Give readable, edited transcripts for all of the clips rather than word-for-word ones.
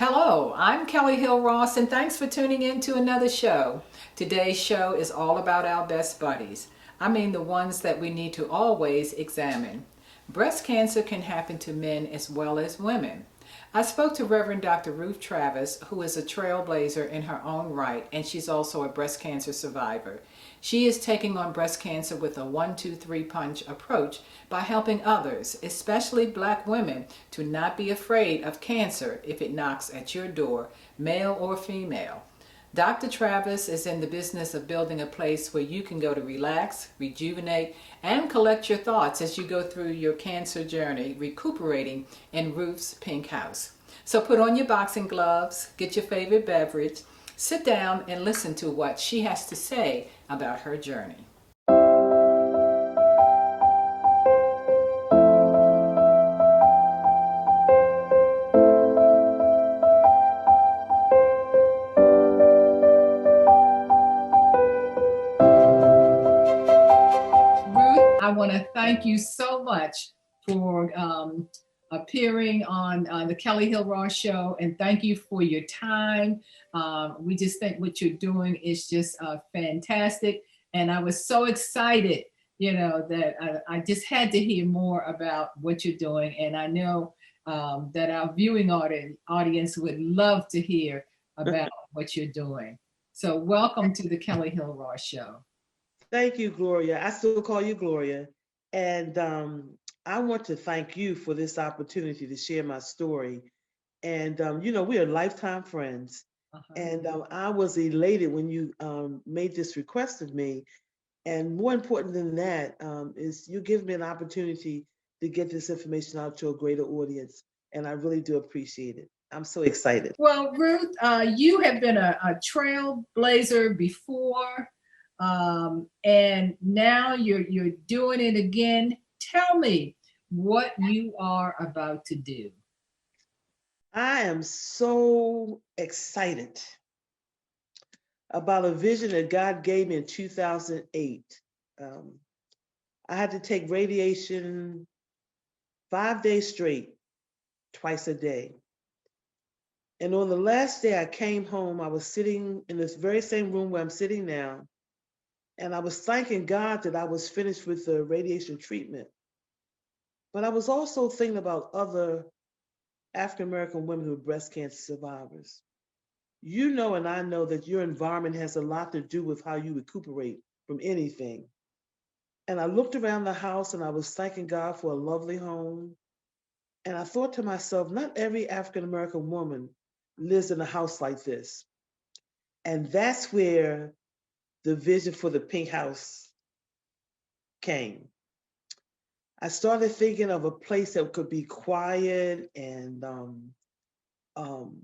Hello, I'm Kelly Hill Ross, and thanks for tuning in to another show. Today's show is all about our best buddies. I mean, the ones that we need to always examine. Breast cancer can happen to men as well as women. I spoke to Reverend Dr. Ruth Travis, who is a trailblazer in her own right, and she's also a breast cancer survivor. She is taking on breast cancer with a 1-2-3 punch approach by helping others, especially black women, to not be afraid of cancer if it knocks at your door, male or female. Dr. Travis is in the business of building a place where you can go to relax, rejuvenate, and collect your thoughts as you go through your cancer journey, recuperating in Ruth's Pink House. So put on your boxing gloves, get your favorite beverage, sit down, and listen to what she has to say about her journey. Ruth, I want to thank you so much for appearing on the Kelly Hill Ross Show, and thank you for your time. We just think what you're doing is just fantastic, and I was so excited, that I just had to hear more about what you're doing, and I know that our viewing audience would love to hear about what you're doing. So, welcome to the Kelly Hill Ross Show. Thank you, Gloria. I still call you Gloria. And I want to thank you for this opportunity to share my story. And, we are lifetime friends. Uh-huh. And I was elated when you made this request of me. And more important than that is you give me an opportunity to get this information out to a greater audience. And I really do appreciate it. I'm so excited. Well, Ruth, you have been a trailblazer before, and now you're doing it again. Tell me what you are about to do. I am so excited about a vision that God gave me in 2008. Um, I had to take radiation 5 days straight, twice a day. And on the last day I came home, I was sitting in this very same room where I'm sitting now, and I was thanking God that I was finished with the radiation treatment. But I was also thinking about other African American women who are breast cancer survivors. You know, and I know that your environment has a lot to do with how you recuperate from anything. And I looked around the house and I was thanking God for a lovely home. And I thought to myself, not every African American woman lives in a house like this. And that's where the vision for the pink house came. I started thinking of a place that could be quiet and um,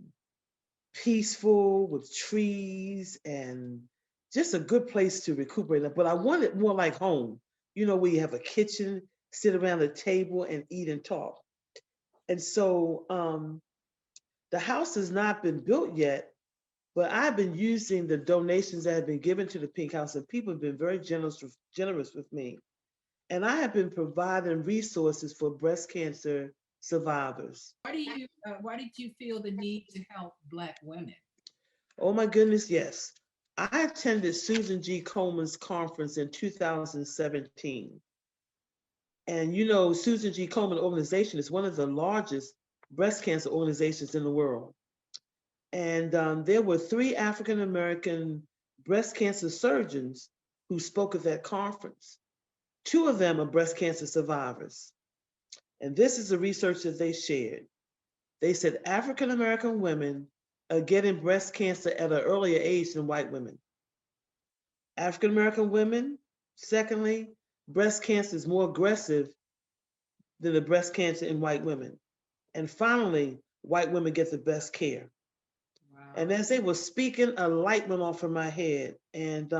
peaceful with trees and just a good place to recuperate. But I wanted more like home, where you have a kitchen, sit around a table and eat and talk. And so the house has not been built yet, but I've been using the donations that have been given to the Pink House, and people have been very generous with me. And I have been providing resources for breast cancer survivors. Why did you feel the need to help Black women? Oh my goodness, yes. I attended Susan G. Coleman's conference in 2017. And Susan G. Komen organization is one of the largest breast cancer organizations in the world. And there were three African American breast cancer surgeons who spoke at that conference. Two of them are breast cancer survivors. And this is the research that they shared. They said African American women are getting breast cancer at an earlier age than white women. African American women, secondly, breast cancer is more aggressive than the breast cancer in white women. And finally, white women get the best care. Wow. And as they were speaking, a light went off in my head. And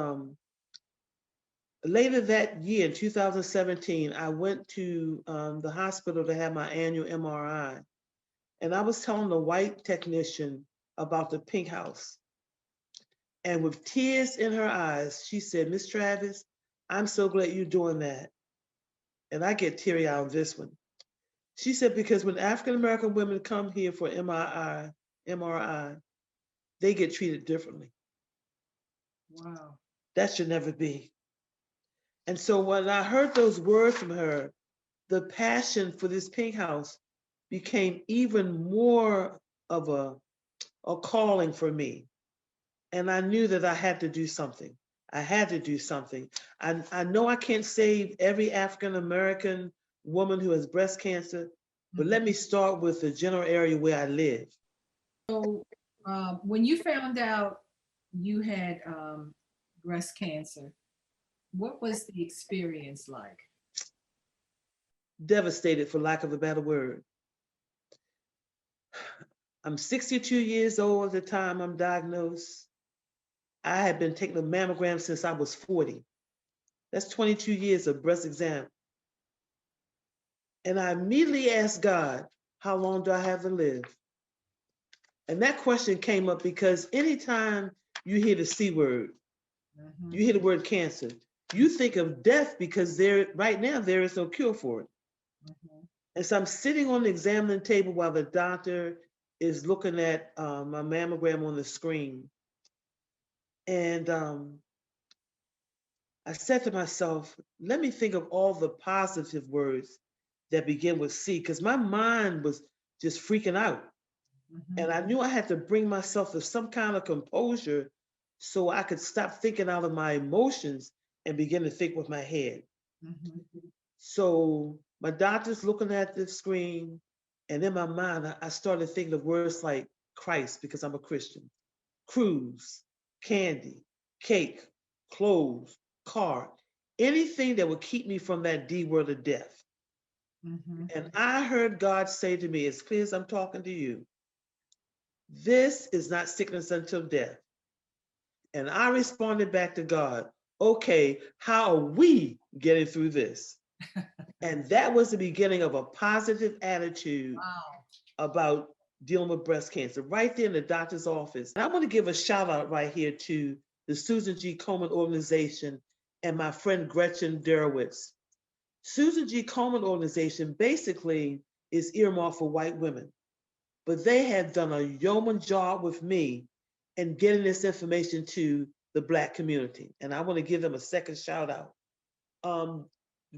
later that year, in 2017, I went to the hospital to have my annual MRI. And I was telling the white technician about the pink house. And with tears in her eyes, she said, Miss Travis, I'm so glad you're doing that. And I get teary eyed on this one. She said, because when African American women come here for MRI, MRI, they get treated differently. Wow. That should never be. And so when I heard those words from her, the passion for this pink house became even more of a calling for me. And I knew that I had to do something. I had to do something. I know I can't save every African American woman who has breast cancer, but let me start with the general area where I live. So, when you found out you had breast cancer, what was the experience like? Devastated, for lack of a better word. I'm 62 years old at the time I'm diagnosed. I had been taking a mammogram since I was 40. That's 22 years of breast exam. And I immediately asked God, how long do I have to live? And that question came up because anytime you hear the C word, you hear the word cancer, you think of death because right now there is no cure for it. And so I'm sitting on the examining table while the doctor is looking at my mammogram on the screen. And I said to myself, let me think of all the positive words that begin with C, because my mind was just freaking out. And I knew I had to bring myself to some kind of composure so I could stop thinking out of my emotions and begin to think with my head. So my doctor's looking at the screen, and in my mind, I started thinking of words like Christ, because I'm a Christian, cruise, candy, cake, clothes, car, anything that would keep me from that D word of death. And I heard God say to me, as clear as I'm talking to you, this is not sickness until death. And I responded back to God, okay, how are we getting through this? And that was the beginning of a positive attitude about dealing with breast cancer right there in the doctor's office. And I want to give a shout out right here to the Susan G. Komen organization and my friend Gretchen Derowitz. Susan G. Komen organization basically is earmarked for white women, but they have done a yeoman job with me in getting this information to the Black community. And I want to give them a second shout out.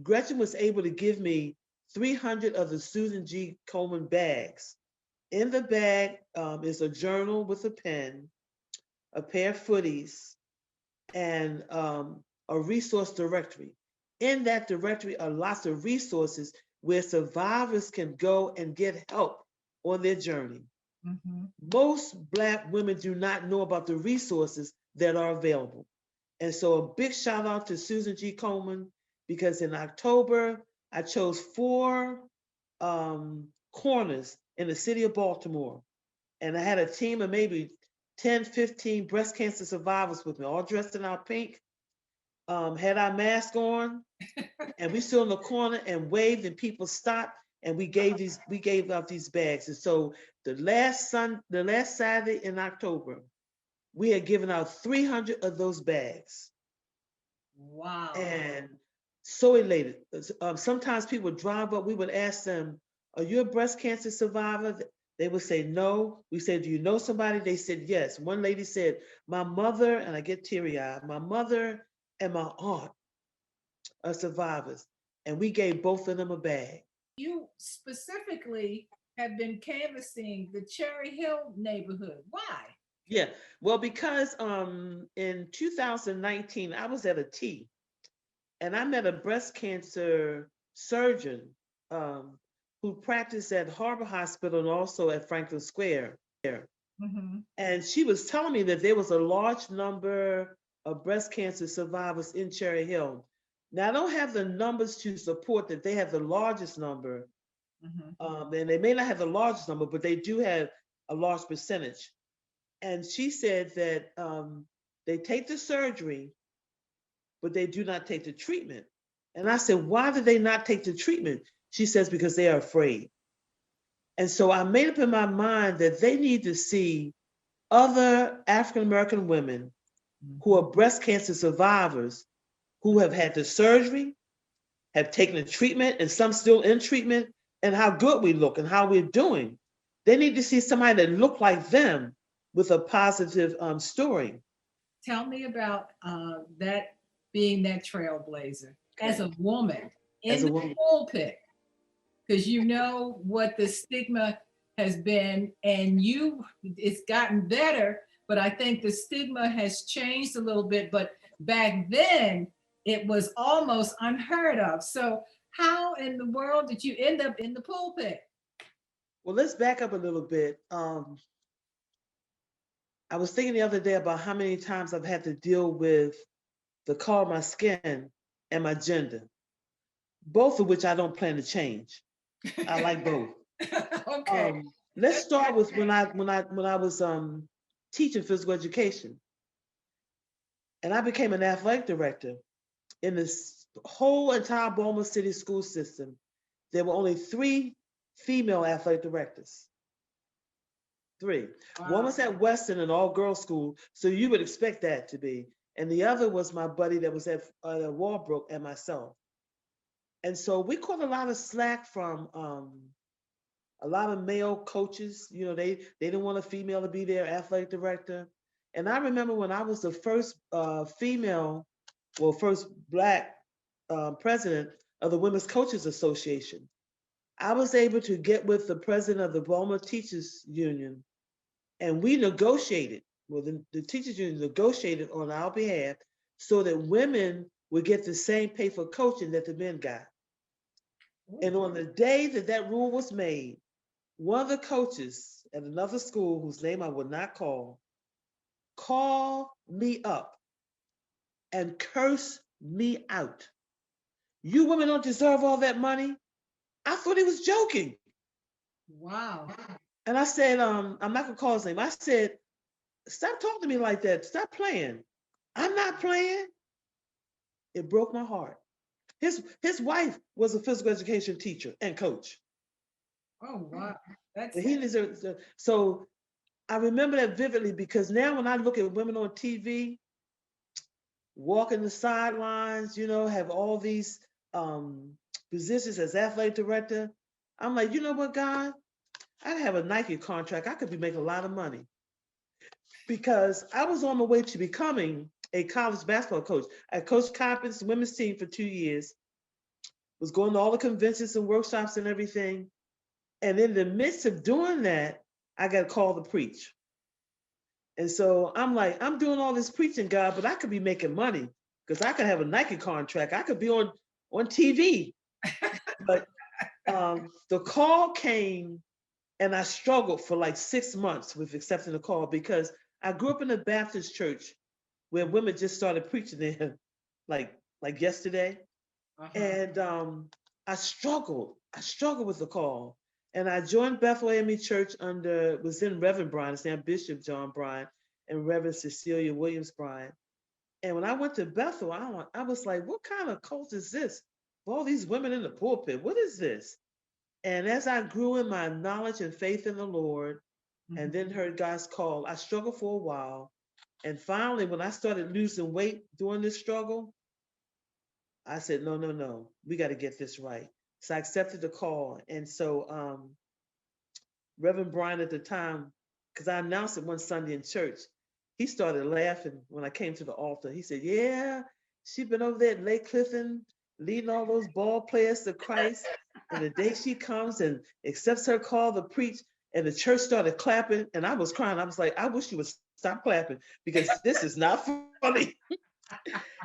Gretchen was able to give me 300 of the Susan G. Komen bags. In the bag is a journal with a pen, a pair of footies, and a resource directory. In that directory are lots of resources where survivors can go and get help on their journey. Most Black women do not know about the resources that are available. And so a big shout out to Susan G. Komen, because in October, I chose 4 corners in the city of Baltimore. And I had a team of maybe 10, 15 breast cancer survivors with me, all dressed in our pink, had our mask on, and we stood in the corner and waved, and people stopped, and we gave out these bags. And so the last Saturday in October, we had given out 300 of those bags. Wow. And so elated. Sometimes people would drive up, we would ask them, are you a breast cancer survivor? They would say no. We said, do you know somebody? They said yes. One lady said, my mother, and I get teary-eyed, my mother and my aunt are survivors. And we gave both of them a bag. You specifically have been canvassing the Cherry Hill neighborhood. Why? Yeah, well, because in 2019, I was at a tea, and I met a breast cancer surgeon who practiced at Harbor Hospital and also at Franklin Square. And she was telling me that there was a large number of breast cancer survivors in Cherry Hill. Now, I don't have the numbers to support that they have the largest number, and they may not have the largest number, but they do have a large percentage. And she said that they take the surgery, but they do not take the treatment. And I said, why do they not take the treatment? She says, because they are afraid. And so I made up in my mind that they need to see other African American women who are breast cancer survivors who have had the surgery, have taken the treatment, and some still in treatment, and how good we look and how we're doing. They need to see somebody that looked like them with a positive story. Tell me about that being that trailblazer as Okay. a woman As in a the woman. pulpit, because you know what the stigma has been, and it's gotten better, but I think the stigma has changed a little bit. But back then, it was almost unheard of. So, how in the world did you end up in the pulpit? Well, let's back up a little bit. I was thinking the other day about how many times I've had to deal with the color of my skin and my gender, both of which I don't plan to change. I like both. Okay. Let's That's start with when I was teaching physical education, and I became an athletic director in this whole entire Baltimore City school system. There were only three female athletic directors. Three. One wow. was at Weston, an all-girls school, so you would expect that to be. And the other was my buddy that was at Walbrook and myself. And so we caught a lot of slack from a lot of male coaches. You know, they didn't want a female to be their athletic director. And I remember when I was the first female, well, first black president of the Women's Coaches Association. I was able to get with the president of the Baltimore Teachers Union, and we negotiated. Well, the teachers union negotiated on our behalf so that women would get the same pay for coaching that the men got. And on the day that that rule was made, one of the coaches at another school, whose name I would not called me up and cursed me out. You women don't deserve all that money. I thought he was joking. Wow. And I said, I'm not gonna call his name. I said, stop talking to me like that. Stop playing. I'm not playing. It broke my heart. His wife was a physical education teacher and coach. Oh, wow. That's But he deserves. So I remember that vividly because now when I look at women on TV walking the sidelines, you know, have all these um, positions as athletic director, I'm like, you know what, God, I'd have a Nike contract. I could be making a lot of money because I was on my way to becoming a college basketball coach. I coached Compton's women's team for 2 years, was going to all the conventions and workshops and everything. And in the midst of doing that, I got called to preach. And so I'm like, I'm doing all this preaching, God, but I could be making money because I could have a Nike contract. I could be on TV. But the call came, and I struggled for like 6 months with accepting the call because I grew up in a Baptist church where women just started preaching there like yesterday. uh-huh. And I struggled. I struggled with the call. And I joined Bethel AME Church was in Reverend Bryan, it's now Bishop John Bryan, and Reverend Cecilia Williams Bryan. And when I went to Bethel, I was like, what kind of cult is this? All these women in the pulpit, what is this? And as I grew in my knowledge and faith in the Lord, and then heard God's call, I struggled for a while. And finally, when I started losing weight during this struggle, I said, no, no, no, we got to get this right. So I accepted the call. And so Reverend Bryan at the time, because I announced it one Sunday in church, he started laughing when I came to the altar. He said, yeah, she's been over there at Lake Clifton leading all those ball players to Christ. And the day she comes and accepts her call to preach, and the church started clapping, and I was crying. I was like, I wish you would stop clapping because this is not funny.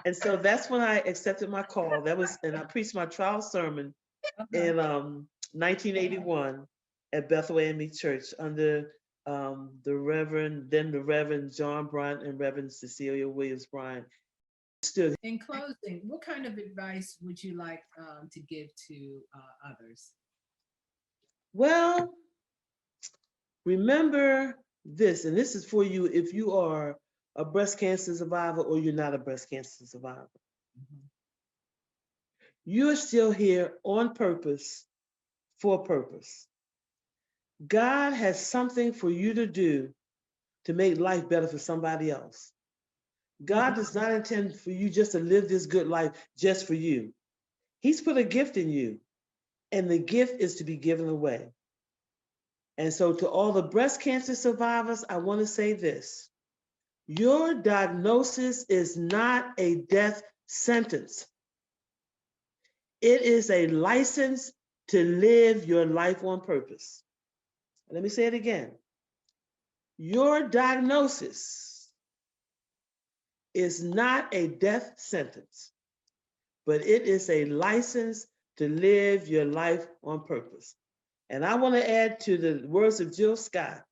And so that's when I accepted my call. And I preached my trial sermon Uh-huh. in 1981 at Bethel AME Church under the Reverend John Bryant and Reverend Cecilia Williams Bryant. Still, In closing, what kind of advice would you like to give to others? well, remember this, and this is for you if you are a breast cancer survivor or you're not a breast cancer survivor. Mhm. You're still here on purpose, for purpose. God has something for you to do to make life better for somebody else. God does not intend for you just to live this good life just for you. He's put a gift in you, and the gift is to be given away. And so to all the breast cancer survivors, I want to say this. Your diagnosis is not a death sentence. It is a license to live your life on purpose. Let me say it again. Your diagnosis is not a death sentence, but it is a license to live your life on purpose. And I want to add to the words of Jill Scott,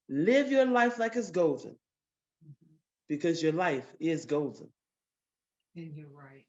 live your life like it's golden, because your life is golden. And you're right.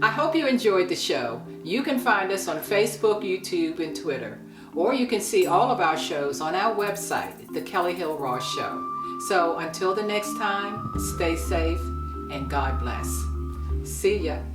I hope you enjoyed the show. You can find us on Facebook, YouTube, and Twitter. Or you can see all of our shows on our website, The Kelly Hill Ross Show. So until the next time, stay safe and God bless. See ya.